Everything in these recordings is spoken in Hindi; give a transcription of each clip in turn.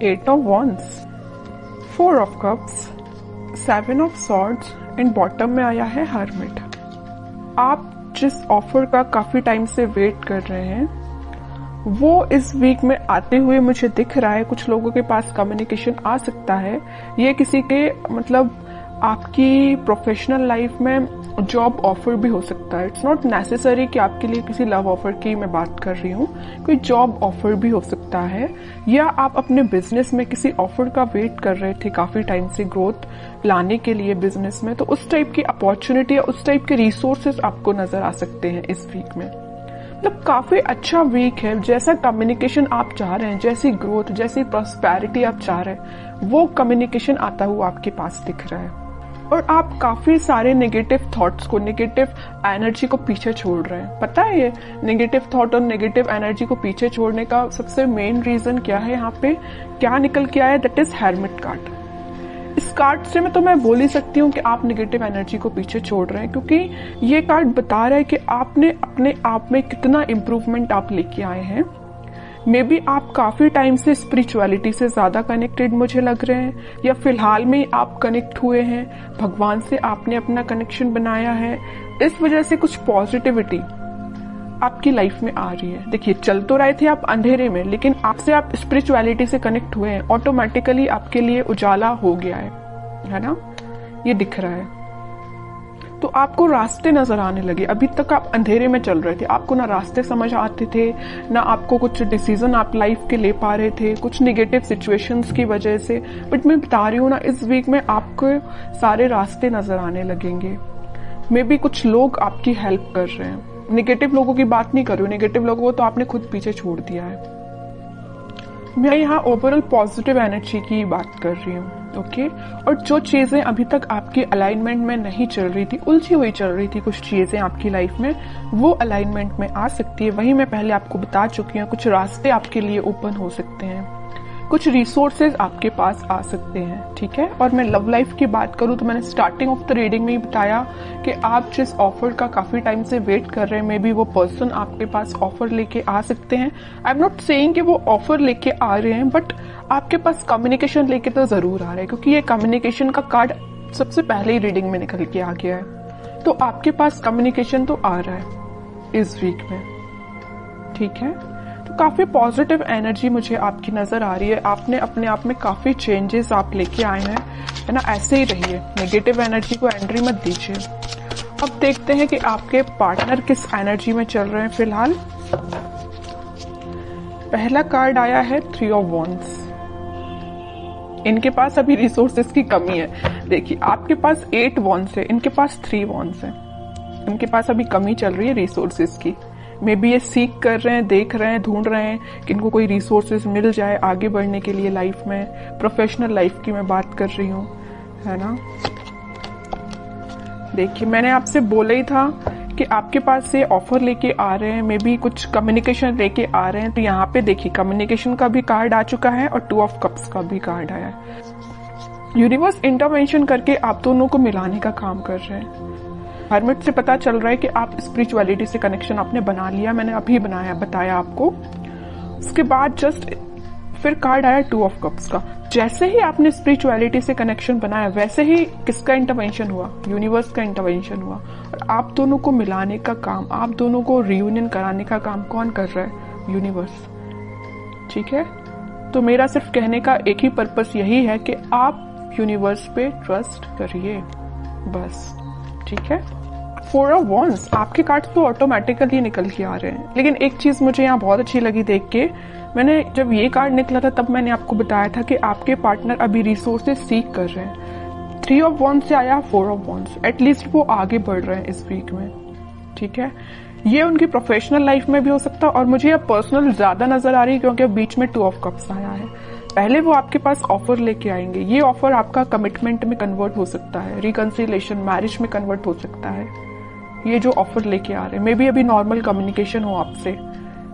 8 of Wands, 4 of Cups, 7 of Swords and bottom में आया है Hermit। आप जिस ऑफर का काफी टाइम से वेट कर रहे हैं वो इस वीक में आते हुए मुझे दिख रहा है। कुछ लोगों के पास कम्युनिकेशन आ सकता है। ये किसी के मतलब आपकी प्रोफेशनल लाइफ में जॉब ऑफर भी हो सकता है। इट्स नॉट नेसेसरी कि आपके लिए किसी लव ऑफर की मैं बात कर रही हूँ, कोई जॉब ऑफर भी हो सकता है, या आप अपने बिजनेस में किसी ऑफर का वेट कर रहे थे काफी टाइम से ग्रोथ लाने के लिए बिजनेस में, तो उस टाइप की अपॉर्चुनिटी या उस टाइप के रिसोर्सेज आपको नजर आ सकते हैं इस वीक में। मतलब काफी अच्छा वीक है। जैसा कम्युनिकेशन आप चाह रहे हैं, जैसी ग्रोथ, जैसी प्रॉस्पेरिटी आप चाह रहे हैं, वो कम्युनिकेशन आता हुआ आपके पास दिख रहा है। और आप काफी सारे नेगेटिव थॉट्स को, नेगेटिव एनर्जी को पीछे छोड़ रहे हैं। पता है ये नेगेटिव थॉट और नेगेटिव एनर्जी को पीछे छोड़ने का सबसे मेन रीजन क्या है? यहाँ पे क्या निकल के आया? That is hermit card. इस कार्ड से मैं बोल ही सकती हूँ कि आप नेगेटिव एनर्जी को पीछे छोड़ रहे हैं, क्योंकि ये कार्ड बता रहा है कि आपने अपने आप में कितना इम्प्रूवमेंट आप लेके आए हैं। मे बी आप काफी टाइम से स्पिरिचुअलिटी से ज्यादा कनेक्टेड मुझे लग रहे हैं, या फिलहाल में आप कनेक्ट हुए हैं, भगवान से आपने अपना कनेक्शन बनाया है। इस वजह से कुछ पॉजिटिविटी आपकी लाइफ में आ रही है। देखिए, चल तो रहे थे आप अंधेरे में, लेकिन आपसे आप स्पिरिचुअलिटी से कनेक्ट हुए हैं, ऑटोमेटिकली आपके लिए उजाला हो गया है ना? ये दिख रहा है। तो आपको रास्ते नजर आने लगे। अभी तक आप अंधेरे में चल रहे थे, आपको ना रास्ते समझ आते थे, ना आपको कुछ डिसीजन आप लाइफ के ले पा रहे थे, कुछ नेगेटिव सिचुएशंस की वजह से। बट मैं बता रही हूँ ना, इस वीक में आपको सारे रास्ते नजर आने लगेंगे। मे बी कुछ लोग आपकी हेल्प कर रहे हैं। नेगेटिव लोगों की बात नहीं कर रही हूँ, नेगेटिव लोगों को तो आपने खुद पीछे छोड़ दिया है। मैं यहाँ ओवरऑल पॉजिटिव एनर्जी की बात कर रही हूँ, ओके? और जो चीजें अभी तक आपकी अलाइनमेंट में नहीं चल रही थी, उलझी हुई चल रही थी कुछ चीजें आपकी लाइफ में, वो अलाइनमेंट में आ सकती है। वही मैं पहले आपको बता चुकी हूँ। कुछ रास्ते आपके लिए ओपन हो सकते हैं, कुछ रिसोर्सेज आपके पास आ सकते हैं, ठीक है? और मैं लव लाइफ की बात करूं तो मैंने स्टार्टिंग ऑफ द रीडिंग में ही बताया कि आप जिस ऑफर का काफी टाइम से वेट कर रहे हैं, मे बी वो पर्सन आपके पास ऑफर लेके आ सकते हैं। आई एम नॉट सेइंग कि वो ऑफर लेके आ रहे हैं, बट आपके पास कम्युनिकेशन लेके तो जरूर आ रहे हैं, क्योंकि ये कम्युनिकेशन का कार्ड सबसे पहले ही रीडिंग में निकल के आ गया है। तो आपके पास कम्युनिकेशन तो आ रहा है इस वीक में, ठीक है? तो काफी पॉजिटिव एनर्जी मुझे आपकी नजर आ रही है। आपने अपने आप में काफी चेंजेस आप लेके आए हैं, है ना? ऐसे ही रहिए, नेगेटिव एनर्जी को एंट्री मत दीजिए। अब देखते हैं कि आपके पार्टनर किस एनर्जी में चल रहे हैं फिलहाल। पहला कार्ड आया है 3 ऑफ वॉन्ड्स। इनके पास अभी रिसोर्सेस की कमी है। देखिए, आपके पास 8 वॉन्ड्स है, इनके पास 3 वॉन्ड्स है। इनके पास अभी कमी चल रही है रिसोर्सेस की। मे बी ये सीख कर रहे हैं, देख रहे हैं, ढूंढ रहे हैं कि इनको कोई रिसोर्सेज मिल जाए आगे बढ़ने के लिए लाइफ में। प्रोफेशनल लाइफ की मैं बात कर रही हूँ, है ना? देखिए, मैंने आपसे बोला ही था कि आपके पास से ऑफर लेके आ रहे हैं, मे बी कुछ कम्युनिकेशन लेके आ रहे हैं। तो यहाँ पे देखिए, कम्युनिकेशन का भी कार्ड आ चुका है और 2 ऑफ कप्स का भी कार्ड आया है। यूनिवर्स इंटरवेंशन करके आप दोनों को मिलाने का काम कर रहे हैं। हर्मिट से पता चल रहा है कि आप स्पिरिचुअलिटी से कनेक्शन आपने बना लिया। मैंने अभी बताया आपको। उसके बाद जस्ट फिर कार्ड आया 2 ऑफ कप्स का। जैसे ही आपने स्पिरिचुअलिटी से कनेक्शन बनाया, वैसे ही किसका इंटरवेंशन हुआ? यूनिवर्स का इंटरवेंशन हुआ। और आप दोनों को मिलाने का काम, आप दोनों को रियूनियन कराने का काम कौन कर रहा है? यूनिवर्स, ठीक है? तो मेरा सिर्फ कहने का एक ही पर्पस यही है कि आप यूनिवर्स पे ट्रस्ट करिए, बस, ठीक है? 4 ऑफ वॉन्ड्स, आपके कार्ड तो ऑटोमेटिकली निकल के आ रहे हैं। लेकिन एक चीज मुझे यहाँ बहुत अच्छी लगी देख के। मैंने जब ये कार्ड निकला था तब मैंने आपको बताया था कि आपके पार्टनर अभी रिसोर्सेज सीख कर रहे हैं। 3 ऑफ वॉन्ड्स से आया 4 ऑफ वॉन्ड्स। एटलीस्ट वो आगे बढ़ रहे हैं इस वीक में, ठीक है? ये उनकी प्रोफेशनल लाइफ में भी हो सकता है, और मुझे ये पर्सनल ज्यादा नजर आ रही है क्योंकि बीच में 2 ऑफ कप्स आया है। पहले वो आपके पास ऑफर लेके आएंगे। ये ऑफर आपका कमिटमेंट में कन्वर्ट हो सकता है, रिकंसिलिएशन, मैरिज में कन्वर्ट हो सकता है। ये जो ऑफर लेके आ रहे हैं, मे बी अभी नॉर्मल कम्युनिकेशन हो आपसे,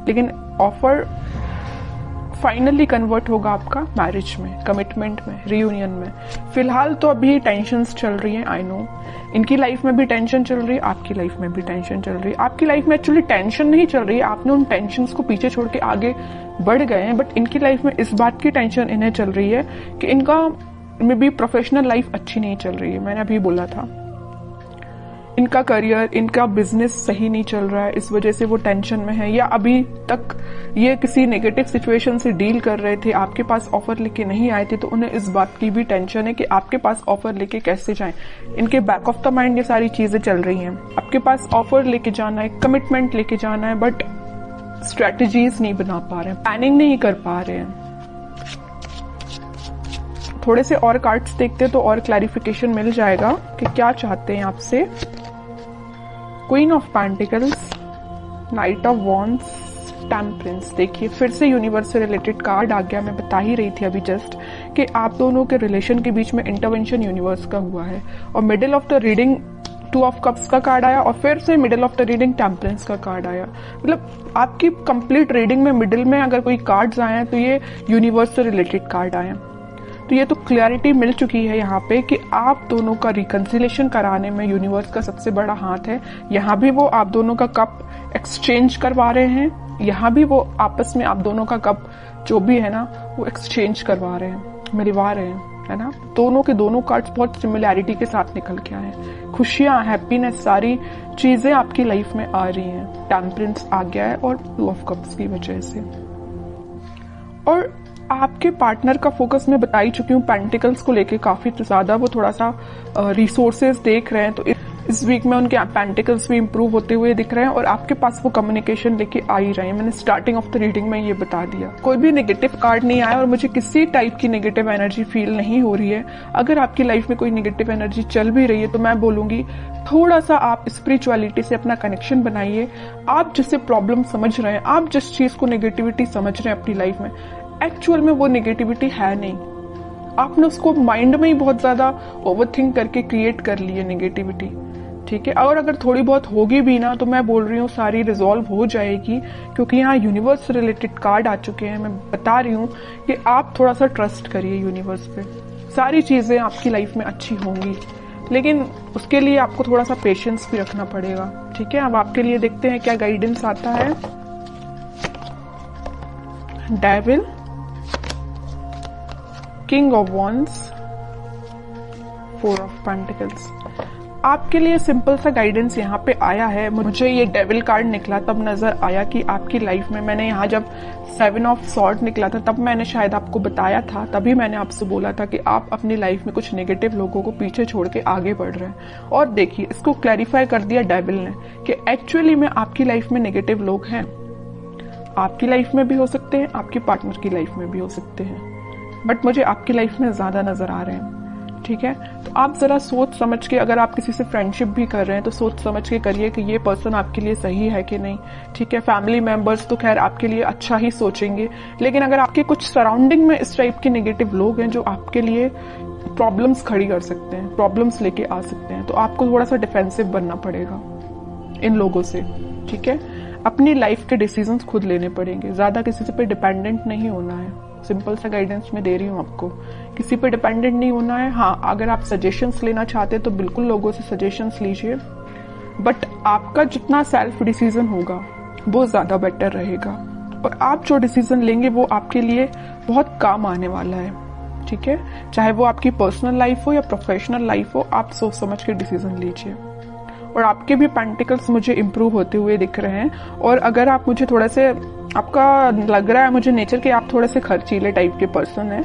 लेकिन ऑफर फाइनली कन्वर्ट होगा आपका मैरिज में, कमिटमेंट में, रियूनियन में। फिलहाल तो अभी टेंशन्स चल रही हैं, आई नो। इनकी लाइफ में भी टेंशन चल रही है, आपकी लाइफ में भी टेंशन चल रही है। आपकी लाइफ में एक्चुअली टेंशन नहीं चल रही है, आपने उन टेंशन्स को पीछे छोड़ के आगे बढ़ गए हैं, बट इनकी लाइफ में इस बात की टेंशन इन्हें चल रही है कि इनका में भी प्रोफेशनल लाइफ अच्छी नहीं चल रही है। मैंने अभी बोला था, इनका करियर, इनका बिजनेस सही नहीं चल रहा है, इस वजह से वो टेंशन में है। या अभी तक ये किसी नेगेटिव सिचुएशन से डील कर रहे थे, आपके पास ऑफर लेके नहीं आए थे, तो उन्हें इस बात की भी टेंशन है कि आपके पास ऑफर लेके कैसे जाएं। इनके बैक ऑफ द माइंड ये सारी चीजें चल रही हैं। आपके पास ऑफर लेके जाना है, कमिटमेंट लेके जाना है, बट स्ट्रेटजीज नहीं बना पा रहे हैं, प्लानिंग नहीं कर पा रहे हैं। थोड़े से और कार्ड्स देखते तो और क्लैरिफिकेशन मिल जाएगा कि क्या चाहते हैं आपसे। Queen of pentacles, night of wands, temperance. देखिए फिर से यूनिवर्स से रिलेटेड कार्ड आ गया। मैं बता ही रही थी अभी जस्ट कि आप दोनों के रिलेशन के बीच में इंटरवेंशन यूनिवर्स का हुआ है। और middle of the reading 2 of cups का कार्ड आया और फिर से middle of the reading temperance का कार्ड आया। मतलब आपकी कंप्लीट रीडिंग में मिडिल में अगर कोई कार्ड्स आए हैं तो ये यूनिवर्स से रिलेटेड कार्ड आए हैं। तो ये तो क्लैरिटी मिल चुकी है यहाँ पे कि आप दोनों का रिकंसिलेशन कराने में यूनिवर्स का सबसे बड़ा हाथ है। यहाँ भी वो आप दोनों का कप एक्सचेंज करवा रहे हैं, यहाँ भी वो आपस में आप दोनों का कप जो भी है ना वो एक्सचेंज करवा रहे हैं, मिलवा रहे हैं, है ना। दोनों के दोनों कार्ड्स बहुत सिमिलैरिटी के साथ निकल के आए हैं। खुशियां, हैप्पीनेस, सारी चीजें आपकी लाइफ में आ रही हैं। टेम्परेंस आ गया है और 2 ऑफ कप्स की वजह से। और आपके पार्टनर का फोकस मैं बता ही चुकी हूँ पेंटिकल्स को लेके काफी ज्यादा। वो थोड़ा सा रिसोर्सेज देख रहे हैं, तो इस वीक में उनके पेंटिकल्स भी इंप्रूव होते हुए दिख रहे हैं और आपके पास वो कम्युनिकेशन लेके आ ही रहे हैं। मैंने स्टार्टिंग ऑफ द रीडिंग में ये बता दिया। कोई भी नेगेटिव कार्ड नहीं आया और मुझे किसी टाइप की नेगेटिव एनर्जी फील नहीं हो रही है। अगर आपकी लाइफ में कोई नेगेटिव एनर्जी चल भी रही है तो मैं बोलूंगी थोड़ा सा आप स्पिरिचुअलिटी से अपना कनेक्शन बनाइए। आप जिससे प्रॉब्लम समझ रहे हैं, आप जिस चीज को नेगेटिविटी समझ रहे हैं अपनी लाइफ में, एक्चुअल में वो नेगेटिविटी है नहीं। आपने उसको माइंड में ही बहुत ज्यादा ओवरथिंक करके क्रिएट कर ली है नेगेटिविटी, ठीक है। और अगर थोड़ी बहुत होगी भी ना तो मैं बोल रही हूँ सारी रिजॉल्व हो जाएगी, क्योंकि यहाँ यूनिवर्स से रिलेटेड कार्ड आ चुके हैं। मैं बता रही हूँ कि आप थोड़ा सा ट्रस्ट करिए यूनिवर्स पे, सारी चीजें आपकी लाइफ में अच्छी होंगी। लेकिन उसके लिए आपको थोड़ा सा पेशेंस भी रखना पड़ेगा, ठीक है। अब आपके लिए देखते हैं क्या गाइडेंस आता है। Devil, king of wands, 4 of pentacles. आपके लिए सिंपल सा गाइडेंस यहाँ पे आया है। मुझे ये डेविल कार्ड निकला तब नजर आया कि आपकी लाइफ में, मैंने यहाँ जब 7 ऑफ सॉर्ड निकला था तब मैंने शायद आपको बताया था, तभी मैंने आपसे बोला था कि आप अपनी लाइफ में कुछ नेगेटिव लोगों को पीछे छोड़ के आगे बढ़ रहे हैं। और देखिए इसको क्लैरिफाई कर दिया डेविल ने कि एक्चुअली में आपकी लाइफ में नेगेटिव लोग हैं। आपकी लाइफ में भी हो सकते हैं, आपके पार्टनर की लाइफ में भी हो सकते हैं, बट मुझे आपकी लाइफ में ज्यादा नजर आ रहे हैं, ठीक है। तो आप जरा सोच समझ के, अगर आप किसी से फ्रेंडशिप भी कर रहे हैं तो सोच समझ के करिए कि ये पर्सन आपके लिए सही है कि नहीं, ठीक है। फैमिली मेंबर्स तो खैर आपके लिए अच्छा ही सोचेंगे, लेकिन अगर आपके कुछ सराउंडिंग में इस टाइप के नेगेटिव लोग हैं जो आपके लिए प्रॉब्लम्स खड़ी कर सकते हैं, प्रॉब्लम्स लेके आ सकते हैं, तो आपको थोड़ा सा डिफेंसिव बनना पड़ेगा इन लोगों से, ठीक है। अपनी लाइफ के डिसीजंस खुद लेने पड़ेंगे, ज्यादा किसी पे डिपेंडेंट नहीं होना है। सिंपल सा गाइडेंस मैं दे रही हूँ आपको, किसी पे डिपेंडेंट नहीं होना है। हाँ, अगर आप सजेशंस लेना चाहते हैं तो बिल्कुल लोगों से सजेशंस लीजिए, बट आपका जितना सेल्फ डिसीजन होगा वो ज्यादा बेटर रहेगा। और आप जो डिसीजन लेंगे वो आपके लिए बहुत काम आने वाला है, ठीक है। चाहे वो आपकी पर्सनल लाइफ हो या प्रोफेशनल लाइफ हो, आप सोच समझ के डिसीजन लीजिए। और आपके भी पेंटिकल्स मुझे इम्प्रूव होते हुए दिख रहे हैं। और अगर आप मुझे थोड़ा से, आपका लग रहा है मुझे नेचर के आप थोड़े से खर्चीले टाइप के पर्सन हैं,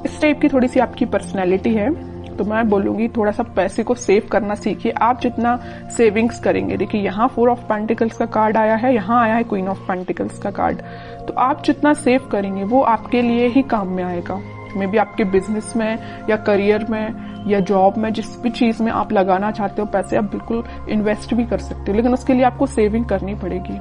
इस टाइप की थोड़ी सी आपकी पर्सनैलिटी है, तो मैं बोलूंगी थोड़ा सा पैसे को सेव करना सीखिए। आप जितना सेविंग्स करेंगे, देखिए यहाँ 4 ऑफ पेंटिकल्स का कार्ड आया है, यहाँ आया है क्वीन ऑफ पेंटिकल्स का कार्ड, तो आप जितना सेव करेंगे वो आपके लिए ही काम में आएगा। मे बी आपके बिजनेस में या करियर में या जॉब में, जिस भी चीज में आप लगाना चाहते हो पैसे, आप बिल्कुल इन्वेस्ट भी कर सकते हो, लेकिन उसके लिए आपको सेविंग करनी पड़ेगी।